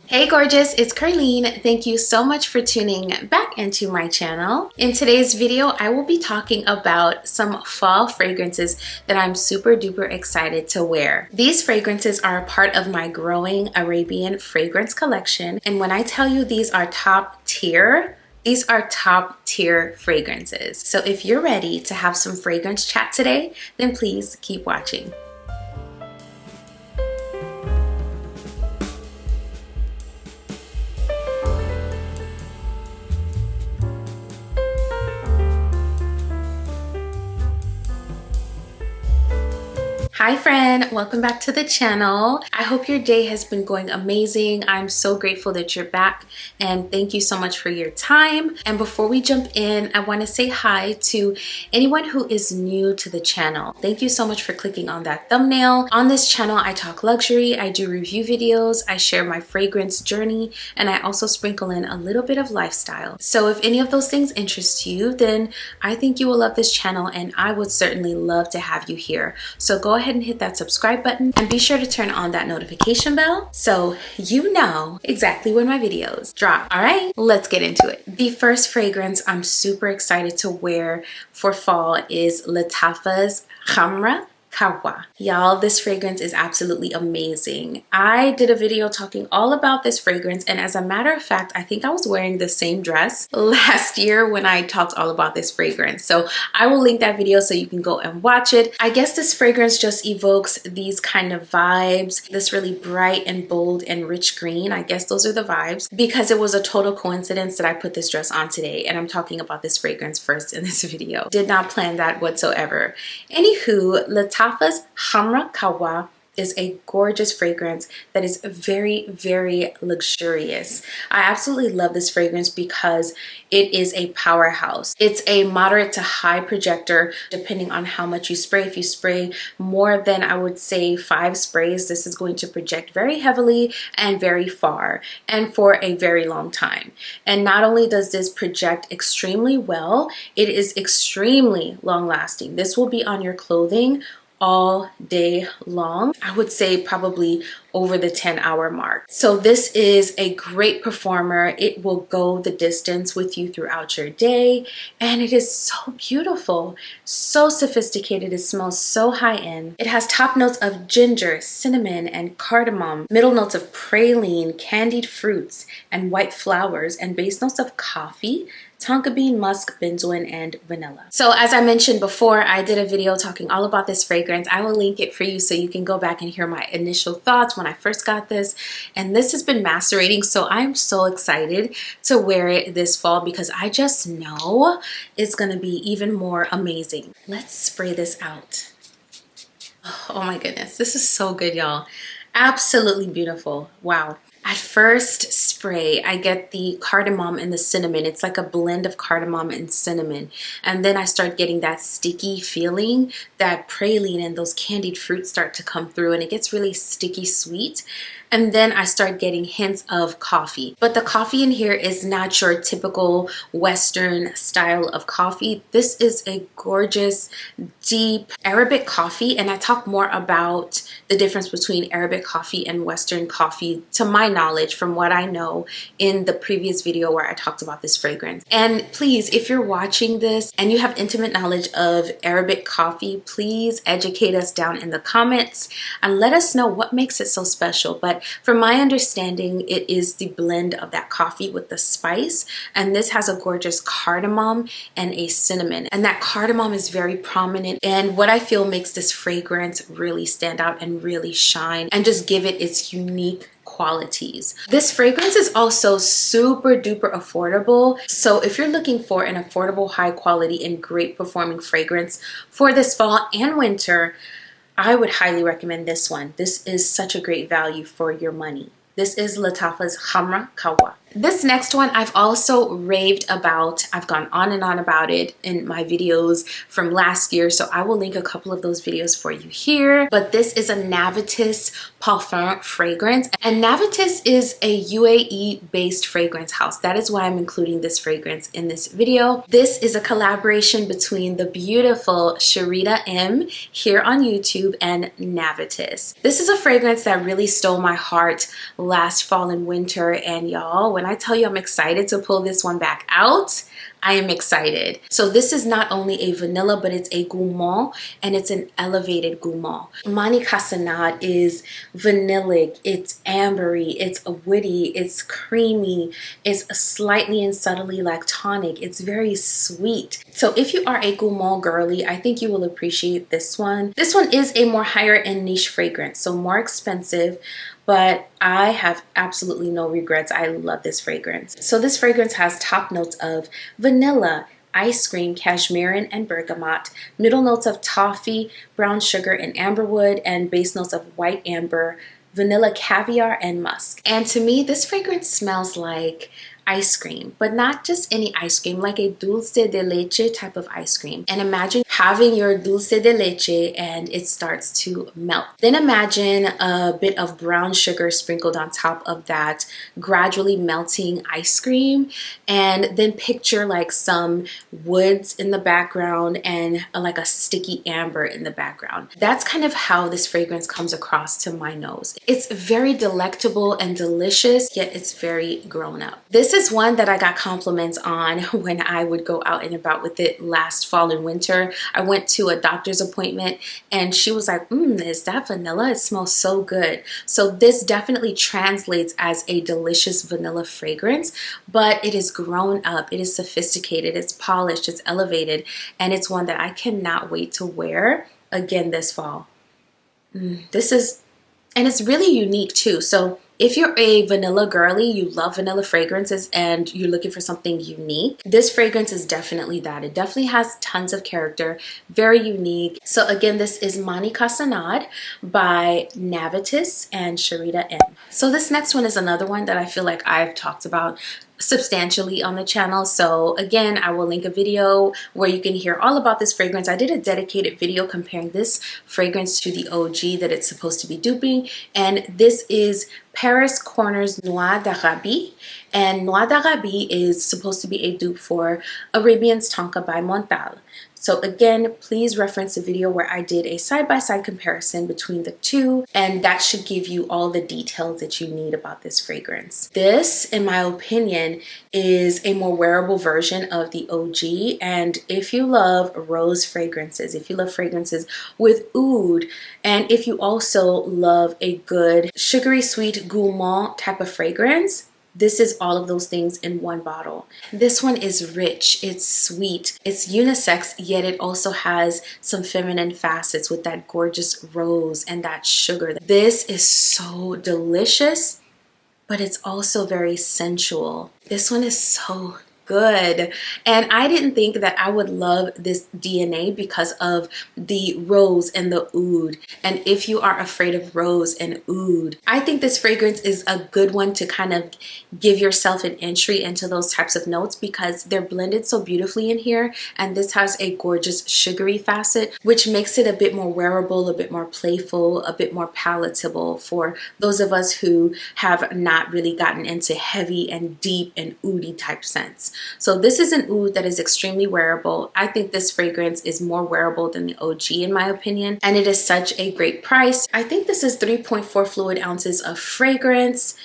Hey gorgeous, it's Ker-leen. Thank you so much for tuning back into my channel. In today's video, I will be talking about some fall fragrances that I'm super duper excited to wear. These fragrances are a part of my growing Arabian fragrance collection. And when I tell you these are top tier fragrances. So if you're ready to have some fragrance chat today, then please keep watching. Hi friend, welcome back to the channel. I hope your day has been going amazing. I'm so grateful that you're back and thank you so much for your time. And before we jump in, I want to say hi to anyone who is new to the channel. Thank you so much for clicking on that thumbnail. On this channel, I talk luxury, I do review videos, I share my fragrance journey, and I also sprinkle in a little bit of lifestyle. So if any of those things interest you, then I think you will love this channel and I would certainly love to have you here. So go ahead and hit that subscribe button and be sure to turn on that notification bell so you know exactly when my videos drop. All right, let's get into it. The first fragrance I'm super excited to wear for fall is Lattafa's Khamra Kawa. Y'all, this fragrance is absolutely amazing. I did a video talking all about this fragrance, and as a matter of fact, I think I was wearing the same dress last year when I talked all about this fragrance. So I will link that video so you can go and watch it. I guess this fragrance just evokes these kind of vibes, this really bright and bold and rich green. I guess those are the vibes because it was a total coincidence that I put this dress on today, and I'm talking about this fragrance first in this video. Did not plan that whatsoever. Anywho, Lattafa's Khamra Kawa is a gorgeous fragrance that is very, very luxurious. I absolutely love this fragrance because it is a powerhouse. It's a moderate to high projector depending on how much you spray. If you spray more than, I would say, 5 sprays, this is going to project very heavily and very far and for a very long time. And not only does this project extremely well, it is extremely long lasting. This will be on your clothing all day long. I would say probably over the 10-hour mark. So this is a great performer. It will go the distance with you throughout your day. And it is so beautiful, so sophisticated. It smells so high-end. It has top notes of ginger, cinnamon, and cardamom, middle notes of praline, candied fruits, and white flowers, and base notes of coffee, tonka bean, musk, benzoin, and vanilla. So as I mentioned before, I did a video talking all about this fragrance. I will link it for you so you can go back and hear my initial thoughts when I first got this. And this has been macerating, so I'm so excited to wear it this fall because I just know it's gonna be even more amazing. Let's spray this out. Oh my goodness, this is so good, y'all. Absolutely beautiful. Wow. At first spray, I get the cardamom and the cinnamon. It's like a blend of cardamom and cinnamon. And then I start getting that sticky feeling, that praline and those candied fruits start to come through and it gets really sticky sweet. And then I start getting hints of coffee. But the coffee in here is not your typical Western style of coffee. This is a gorgeous, deep Arabic coffee. And I talk more about the difference between Arabic coffee and Western coffee, to my knowledge, from what I know, in the previous video where I talked about this fragrance. And please, if you're watching this and you have intimate knowledge of Arabic coffee, please educate us down in the comments and let us know what makes it so special. But from my understanding, it is the blend of that coffee with the spice. And this has a gorgeous cardamom and a cinnamon. And that cardamom is very prominent. And what I feel makes this fragrance really stand out and really shine and just give it its unique qualities. This fragrance is also super duper affordable. So if you're looking for an affordable, high quality, and great performing fragrance for this fall and winter, I would highly recommend this one. This is such a great value for your money. This is Lattafa's Khamra Kawa. This next one I've also raved about. I've gone on and on about it in my videos from last year, so I will link a couple of those videos for you here. But this is a NAVUS Parfum fragrance, and NAVUS is a UAE based fragrance house. That is why I'm including this fragrance in this video. This is a collaboration between the beautiful Sharita M here on YouTube and NAVUS. This is a fragrance that really stole my heart last fall and winter, and y'all, when I tell you I'm excited to pull this one back out, I am excited. So this is not only a vanilla, but it's a gourmand, and it's an elevated gourmand. Mani Cassonade is vanillic, it's ambery, it's witty, it's creamy, it's slightly and subtly lactonic, it's very sweet. So if you are a gourmand girly, I think you will appreciate this one. This one is a more higher end niche fragrance, so more expensive, but I have absolutely no regrets. I love this fragrance. So this fragrance has top notes of vanilla, ice cream, cashmere, and bergamot, middle notes of toffee, brown sugar, and amberwood, and base notes of white amber, vanilla caviar, and musk. And to me, this fragrance smells like ice cream, but not just any ice cream, like a dulce de leche type of ice cream. And imagine having your dulce de leche and it starts to melt. Then imagine a bit of brown sugar sprinkled on top of that gradually melting ice cream, and then picture like some woods in the background and like a sticky amber in the background. That's kind of how this fragrance comes across to my nose. It's very delectable and delicious, yet it's very grown up. This is one that I got compliments on when I would go out and about with it last fall and winter. I went to a doctor's appointment and she was like, is that vanilla? It smells so good. So this definitely translates as a delicious vanilla fragrance, but it is grown up, it is sophisticated, it's polished, it's elevated, and it's one that I cannot wait to wear again this fall. And it's really unique too. So if you're a vanilla girly, you love vanilla fragrances and you're looking for something unique, this fragrance is definitely that. It definitely has tons of character, very unique. So again, this is Mani Cassonade by NAVUS and Sharita M. So this next one is another one that I feel like I've talked about substantially on the channel. So again, I will link a video where you can hear all about this fragrance. I did a dedicated video comparing this fragrance to the OG that it's supposed to be duping, and this is Paris Corner's Noix d'Arabie, and Noix d'Arabie is supposed to be a dupe for Arabian's Tonka by Montal. So again, please reference the video where I did a side-by-side comparison between the two, and that should give you all the details that you need about this fragrance. This, in my opinion, is a more wearable version of the OG, and if you love rose fragrances, if you love fragrances with oud, and if you also love a good sugary sweet gourmand type of fragrance, this is all of those things in one bottle. This one is rich, it's sweet, it's unisex, yet it also has some feminine facets with that gorgeous rose and that sugar. This is so delicious, but it's also very sensual. This one is so good. And I didn't think that I would love this DNA because of the rose and the oud. And if you are afraid of rose and oud, I think this fragrance is a good one to kind of give yourself an entry into those types of notes because they're blended so beautifully in here. And this has a gorgeous sugary facet, which makes it a bit more wearable, a bit more playful, a bit more palatable for those of us who have not really gotten into heavy and deep and oudy type scents. So this is an oud that is extremely wearable. I think this fragrance is more wearable than the OG in my opinion, and it is such a great price. I think this is 3.4 fluid ounces of fragrance.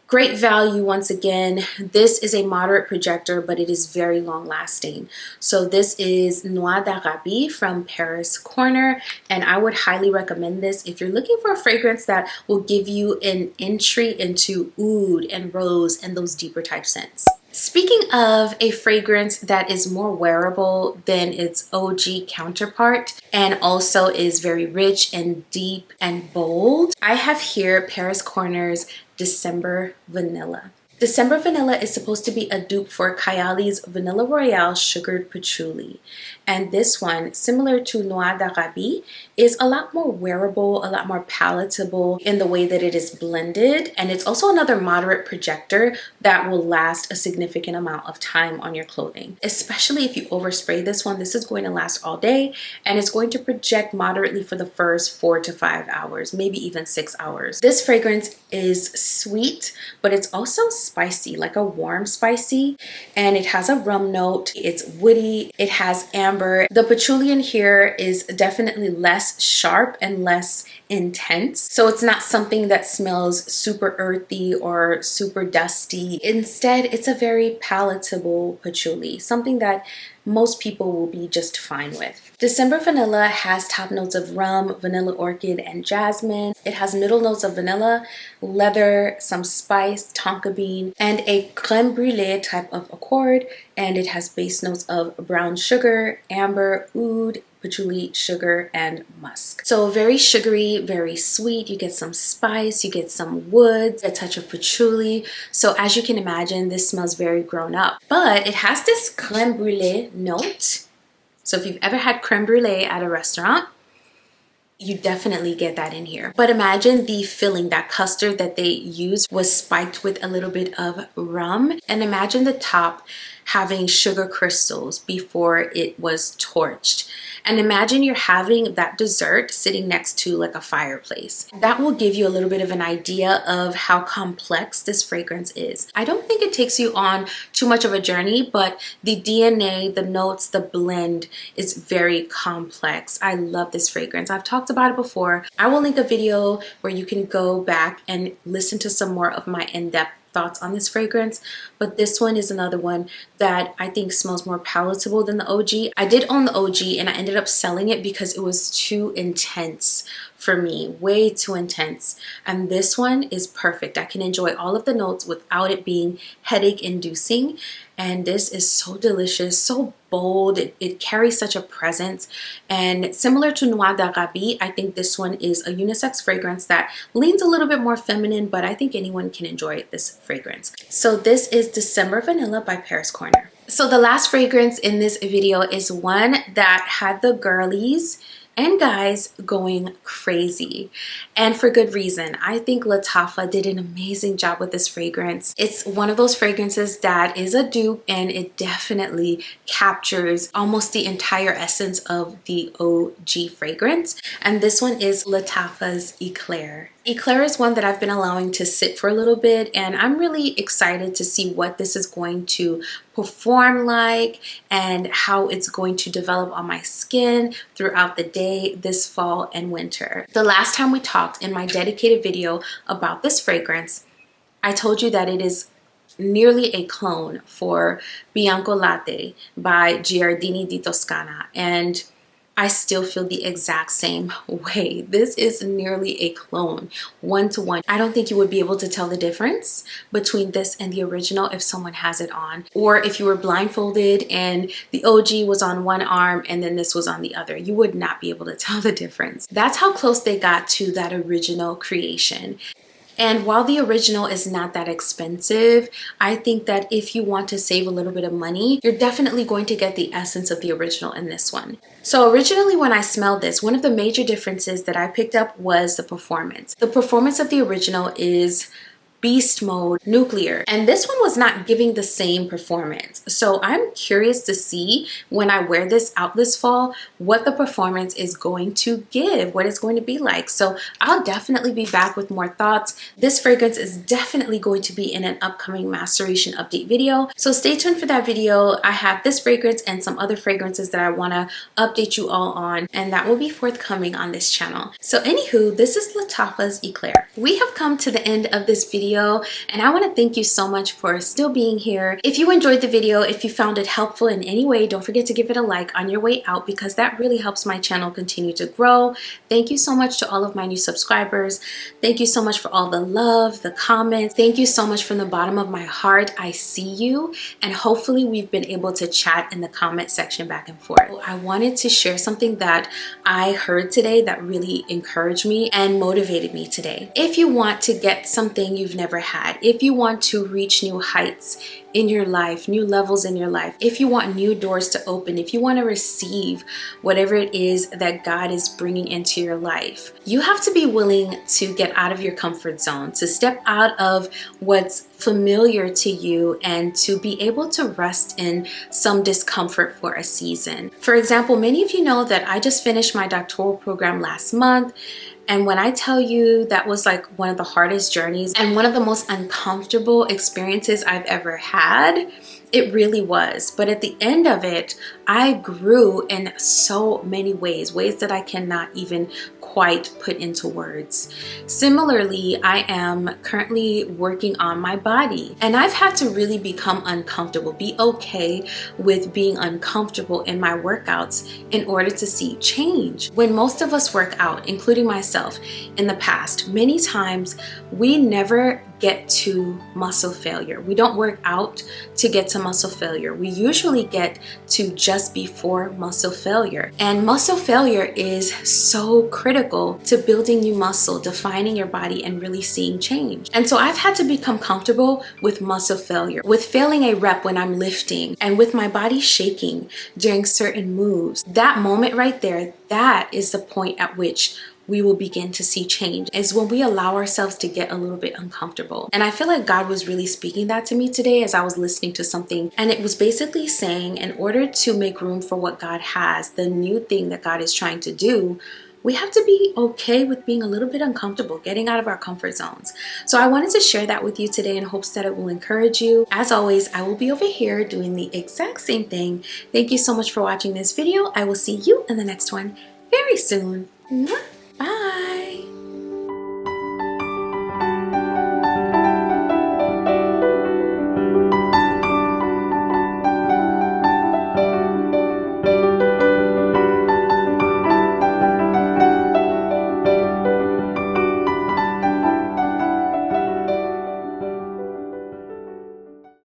Great value once again. This is a moderate projector, but it is very long lasting. So this is Noix d'Arabie from Paris Corner, and I would highly recommend this if you're looking for a fragrance that will give you an entry into oud and rose and those deeper type scents. Speaking of a fragrance that is more wearable than its OG counterpart and also is very rich and deep and bold, I have here Paris Corner's December Vanilla. December Vanilla is supposed to be a dupe for Kayali's Vanilla Royale Sugared Patchouli. And this one, similar to Noix d'Arabie, is a lot more wearable, a lot more palatable in the way that it is blended. And it's also another moderate projector that will last a significant amount of time on your clothing. Especially if you overspray this one, this is going to last all day and it's going to project moderately for the first 4 to 5 hours, maybe even 6 hours. This fragrance is sweet, but it's also spicy, like a warm spicy, and it has a rum note. It's woody, it has amber. The patchouli in here is definitely less sharp and less intense, so it's not something that smells super earthy or super dusty. Instead, it's a very palatable patchouli, something that most people will be just fine with. December Vanilla has top notes of rum, vanilla orchid, and jasmine. It has middle notes of vanilla, leather, some spice, tonka bean, and a creme brulee type of accord. And it has base notes of brown sugar, amber, oud, patchouli, sugar, and musk. So very sugary, very sweet. You get some spice, you get some woods, a touch of patchouli. So as you can imagine, this smells very grown up. But it has this creme brulee note. So if you've ever had creme brulee at a restaurant, you definitely get that in here. But imagine the filling, that custard that they used was spiked with a little bit of rum. And imagine the top having sugar crystals before it was torched. And imagine you're having that dessert sitting next to like a fireplace. That will give you a little bit of an idea of how complex this fragrance is. I don't think it takes you on too much of a journey, but the DNA, the notes, the blend is very complex. I love this fragrance. I've talked about it before. I will link a video where you can go back and listen to some more of my in-depth thoughts on this fragrance, but this one is another one that I think smells more palatable than the OG. I did own the OG and I ended up selling it because it was too intense for me, way too intense. And this one is perfect. I can enjoy all of the notes without it being headache inducing. And this is so delicious, so bold. It carries such a presence. And similar to Noix d'Arabie, I think this one is a unisex fragrance that leans a little bit more feminine, but I think anyone can enjoy this fragrance. So this is December Vanilla by Paris Corner. So the last fragrance in this video is one that had the girlies and guys going crazy, and for good reason. I think Lattafa did an amazing job with this fragrance. It's one of those fragrances that is a dupe, and it definitely captures almost the entire essence of the OG fragrance. And this one is Lattafa's Eclair. Eclair is one that I've been allowing to sit for a little bit, and I'm really excited to see what this is going to perform like and how it's going to develop on my skin throughout the day this fall and winter. The last time we talked in my dedicated video about this fragrance, I told you that it is nearly a clone for Bianco Latte by Giardini di Toscana, and I still feel the exact same way. This is nearly a clone, 1-to-1. I don't think you would be able to tell the difference between this and the original if someone has it on, or if you were blindfolded and the OG was on one arm and then this was on the other. You would not be able to tell the difference. That's how close they got to that original creation. And while the original is not that expensive, I think that if you want to save a little bit of money, you're definitely going to get the essence of the original in this one. So originally when I smelled this, one of the major differences that I picked up was the performance. The performance of the original is beast mode, nuclear, and this one was not giving the same performance. So I'm curious to see when I wear this out this fall what the performance is going to give, what it's going to be like. So I'll definitely be back with more thoughts. This fragrance is definitely going to be in an upcoming maceration update video, so stay tuned for that video. I have this fragrance and some other fragrances that I want to update you all on, and that will be forthcoming on this channel. So anywho, this is Lattafa's Eclair. We have come to the end of this video, and I want to thank you so much for still being here. If you enjoyed the video, if you found it helpful in any way, don't forget to give it a like on your way out, because that really helps my channel continue to grow. Thank you so much to all of my new subscribers. Thank you so much for all the love, the comments. Thank you so much from the bottom of my heart. I see you, and hopefully we've been able to chat in the comment section back and forth. I wanted to share something that I heard today that really encouraged me and motivated me today. If If you want to get something you've never had, if you want to reach new heights in your life, new levels in your life, if you want new doors to open, if you want to receive whatever it is that God is bringing into your life, you have to be willing to get out of your comfort zone, to step out of what's familiar to you, and to be able to rest in some discomfort for a season. For example, many of you know that I just finished my doctoral program last month. And when I tell you that was like one of the hardest journeys and one of the most uncomfortable experiences I've ever had, it really was. But at the end of it, I grew in so many ways that I cannot even quite put into words. Similarly, I am currently working on my body, and I've had to really become uncomfortable, be okay with being uncomfortable in my workouts in order to see change. When most of us work out, including myself in the past, many times we never get to muscle failure. We don't work out to get to muscle failure. We usually get to just before muscle failure. And muscle failure is so critical to building new muscle, defining your body, and really seeing change. And so I've had to become comfortable with muscle failure, with failing a rep when I'm lifting, and with my body shaking during certain moves. That moment right there, that is the point at which we will begin to see change, is when we allow ourselves to get a little bit uncomfortable. And I feel like God was really speaking that to me today as I was listening to something. And it was basically saying, in order to make room for what God has, the new thing that God is trying to do, we have to be okay with being a little bit uncomfortable, getting out of our comfort zones. So I wanted to share that with you today in hopes that it will encourage you. As always, I will be over here doing the exact same thing. Thank you so much for watching this video. I will see you in the next one very soon. Mwah.